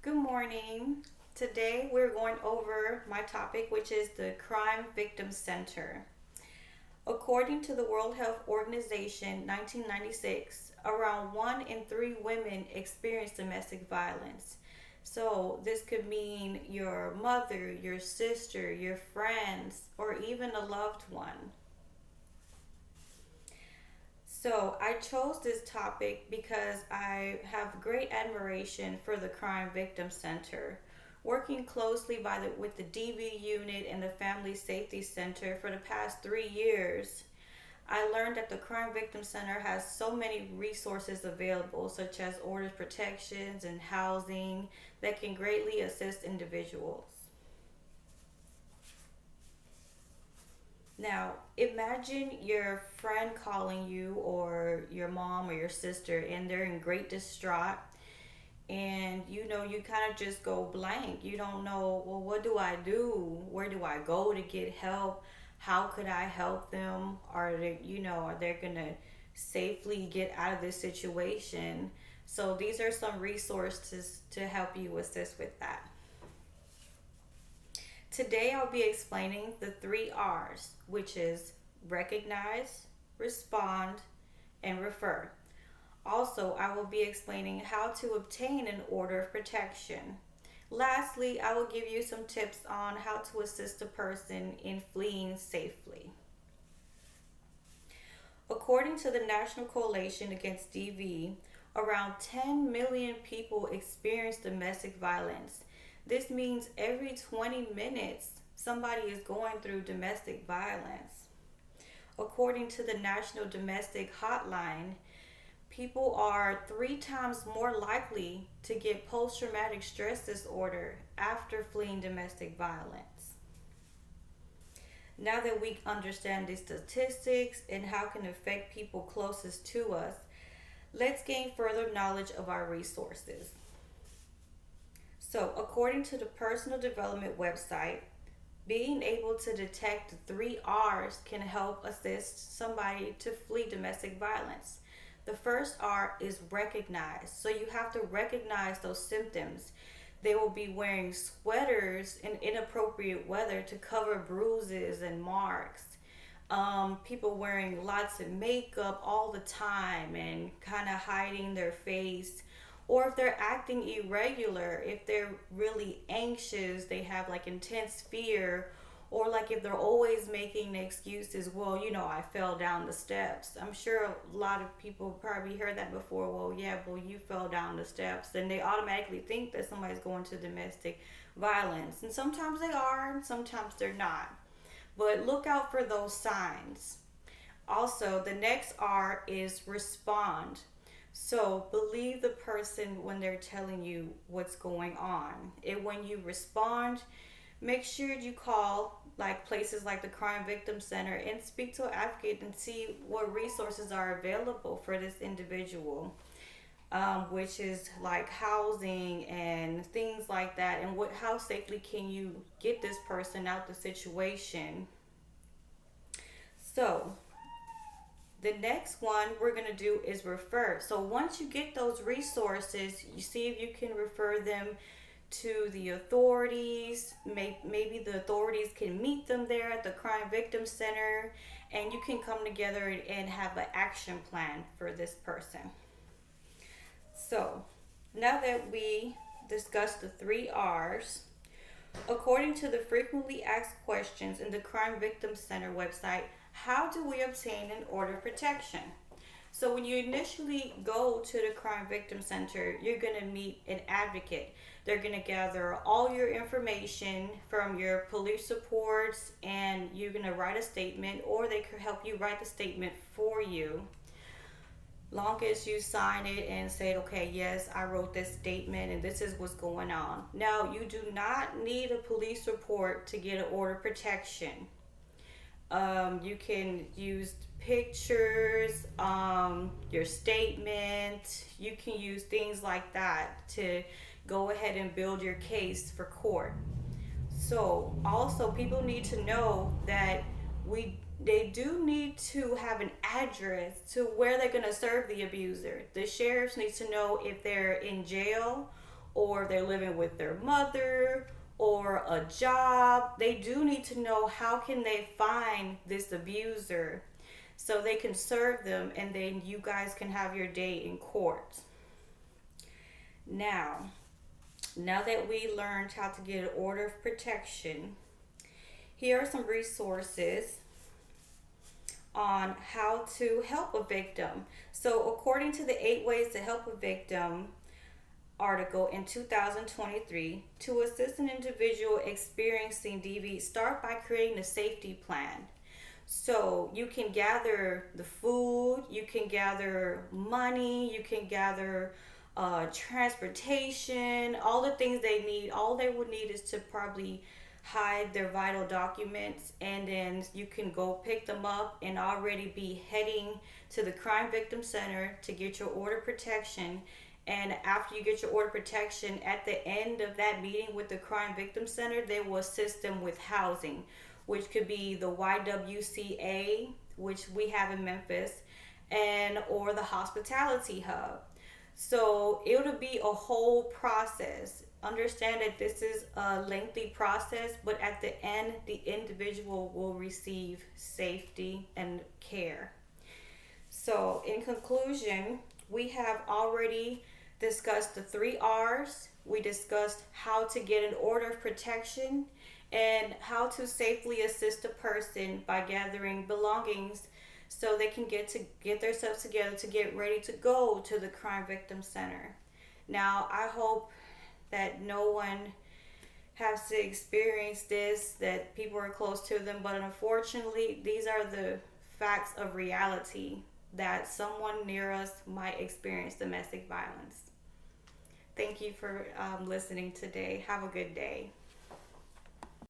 Good morning. Today we're going over my topic, which is the Crime Victim Center. According to the World Health Organization 1996, around 1 in 3 women experience domestic violence. So, this could mean your mother, your sister, your friends, or even a loved one. So, I chose this topic because I have great admiration for the Crime Victim Center. Working closely with the DV unit and the Family Safety Center for the past 3 years, I learned that the Crime Victim Center has so many resources available, such as orders protections and housing, that can greatly assist individuals. Now, imagine your friend calling you, or your mom or your sister, and they're in great distraught, and you kind of just go blank. You don't know, well, what do I do? Where do I go to get help? How could I help them? Are they going to safely get out of this situation? So, these are some resources to help you assist with that. Today I'll be explaining the 3 R's, which is recognize, respond, and refer. Also, I will be explaining how to obtain an order of protection. Lastly, I will give you some tips on how to assist a person in fleeing safely. According to the National Coalition Against DV, around 10 million people experience domestic violence. This means every 20 minutes, somebody is going through domestic violence. According to the National Domestic Hotline, people are 3 times more likely to get post traumatic stress disorder after fleeing domestic violence. Now that we understand these statistics and how it can affect people closest to us, let's gain further knowledge of our resources. So, according to the personal development website, being able to detect the 3 R's can help assist somebody to flee domestic violence. The first R is recognize. So, you have to recognize those symptoms. They will be wearing sweaters in inappropriate weather to cover bruises and marks. People wearing lots of makeup all the time and kind of hiding their face, or if they're acting irregular, if they're really anxious, they have like intense fear, or like if they're always making excuses, well, I fell down the steps. I'm sure a lot of people probably heard that before. Well, yeah, well, you fell down the steps, and they automatically think that somebody's going to domestic violence. And sometimes they are, and sometimes they're not. But look out for those signs. Also, the next R is respond. So believe the person when they're telling you what's going on. And when you respond, make sure you call like places like the Crime Victim Center and speak to an advocate and see what resources are available for this individual, which is like housing and things like that. And how safely can you get this person out the situation? So the next one we're going to do is refer. So once you get those resources, you see if you can refer them to the authorities. Maybe the authorities can meet them there at the Crime Victim Center, and you can come together and have an action plan for this person. So now that we discussed the 3 R's, according to the frequently asked questions in the Crime Victim Center website, how do we obtain an order of protection? So when you initially go to the Crime Victim Center, you're going to meet an advocate. They're going to gather all your information from your police reports, and you're going to write a statement, or they could help you write the statement for you. Long as you sign it and say, okay, yes, I wrote this statement and this is what's going on. Now, you do not need a police report to get an order of protection. You can use pictures, your statement. You can use things like that to go ahead and build your case for court. So also, people need to know that they do need to have an address to where they're going to serve the abuser. The sheriffs need to know if they're in jail or they're living with their mother or a job, they do need to know how can they find this abuser so they can serve them, and then you guys can have your day in court. Now that we learned how to get an order of protection, here are some resources on how to help a victim. So according to the 8 ways to help a victim article in 2023, to assist an individual experiencing DV, start by creating a safety plan. So you can gather the food, you can gather money, you can gather transportation, all the things they need. All they would need is to probably hide their vital documents, and then you can go pick them up and already be heading to the Crime Victim Center to get your order protection. And after you get your order protection, at the end of that meeting with the Crime Victim Center, they will assist them with housing, which could be the YWCA, which we have in Memphis, and or the Hospitality Hub. So it'll be a whole process. Understand that this is a lengthy process, but at the end, the individual will receive safety and care. So in conclusion, we have already discussed the 3 R's. We discussed how to get an order of protection and how to safely assist a person by gathering belongings so they can get themselves together to get ready to go to the Crime Victim Center. Now, I hope that no one has to experience this, that people are close to them, but unfortunately, these are the facts of reality, that someone near us might experience domestic violence. Thank you for listening today. Have a good day.